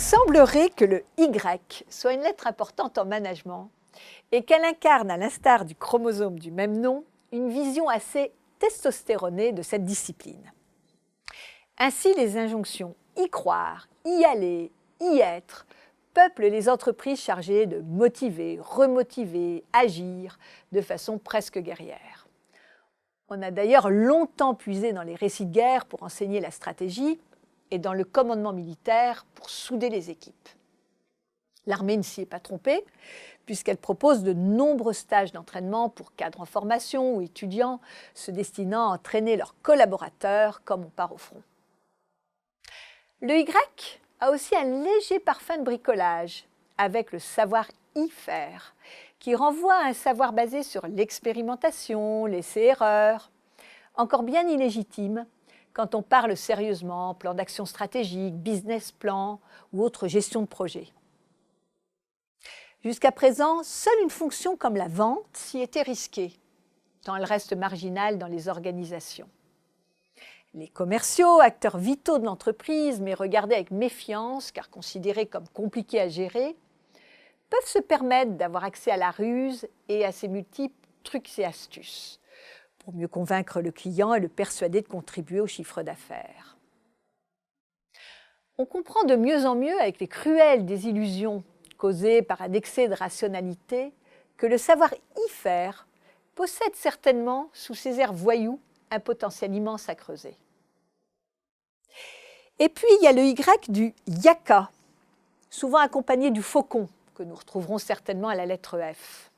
semblerait que le Y soit une lettre importante en management et qu'elle incarne, à l'instar du chromosome du même nom, une vision assez testostéronée de cette discipline. Ainsi, les injonctions y croire, y aller, y être peuplent les entreprises chargées de motiver, remotiver, agir de façon presque guerrière. On a d'ailleurs longtemps puisé dans les récits de guerre pour enseigner la stratégie et dans le commandement militaire pour souder les équipes. L'armée ne s'y est pas trompée, puisqu'elle propose de nombreux stages d'entraînement pour cadres en formation ou étudiants se destinant à entraîner leurs collaborateurs comme on part au front. Le Y a aussi un léger parfum de bricolage, avec le savoir y faire, qui renvoie à un savoir basé sur l'expérimentation, l'essai-erreur, encore bien illégitime quand on parle sérieusement plan d'action stratégique, business plan ou autre gestion de projet. Jusqu'à présent, seule une fonction comme la vente s'y était risquée, tant elle reste marginale dans les organisations. Les commerciaux, acteurs vitaux de l'entreprise, mais regardés avec méfiance car considérés comme compliqués à gérer, peuvent se permettre d'avoir accès à la ruse et à ses multiples trucs et astuces pour mieux convaincre le client et le persuader de contribuer au chiffre d'affaires. On comprend de mieux en mieux avec les cruelles désillusions causées par un excès de rationalité que le savoir y faire possède certainement, sous ses airs voyous, un potentiel immense à creuser. Et puis, il y a le Y du yaka, souvent accompagné du faucon, que nous retrouverons certainement à la lettre F.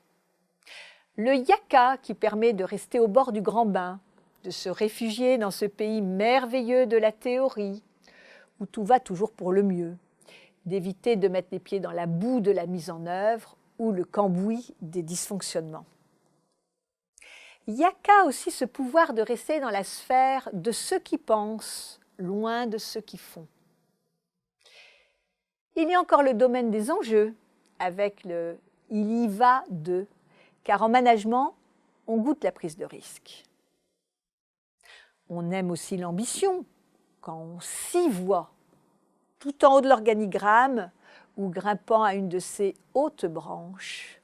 Le yaka qui permet de rester au bord du grand bain, de se réfugier dans ce pays merveilleux de la théorie, où tout va toujours pour le mieux, d'éviter de mettre les pieds dans la boue de la mise en œuvre ou le cambouis des dysfonctionnements. Yaka a aussi ce pouvoir de rester dans la sphère de ceux qui pensent, loin de ceux qui font. Il y a encore le domaine des enjeux, avec le « il y va de », car en management, on goûte la prise de risque. On aime aussi l'ambition, quand on s'y voit, tout en haut de l'organigramme ou grimpant à une de ses hautes branches.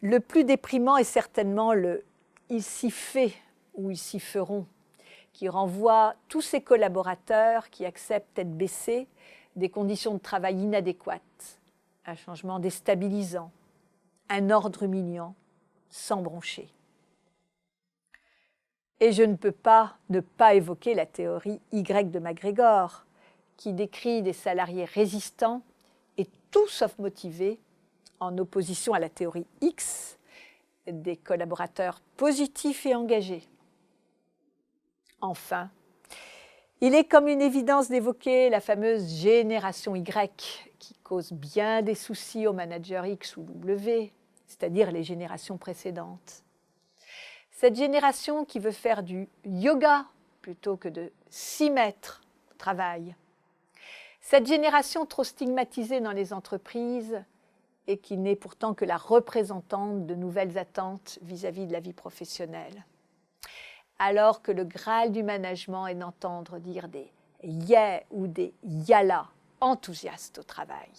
Le plus déprimant est certainement le « ils s'y fait » ou « ils s'y feront », qui renvoie tous ces collaborateurs qui acceptent tête baissée des conditions de travail inadéquates, un changement déstabilisant, un ordre humiliant, sans broncher. Et je ne peux pas ne pas évoquer la théorie Y de MacGregor, qui décrit des salariés résistants et tout sauf motivés, en opposition à la théorie X, des collaborateurs positifs et engagés. Enfin, il est comme une évidence d'évoquer la fameuse génération Y, qui cause bien des soucis aux managers X ou W, c'est-à-dire les générations précédentes. Cette génération qui veut faire du yoga plutôt que de s'y mettre au travail. Cette génération trop stigmatisée dans les entreprises et qui n'est pourtant que la représentante de nouvelles attentes vis-à-vis de la vie professionnelle. Alors que le Graal du management est d'entendre dire des « yeah » ou des « yalla » enthousiastes au travail.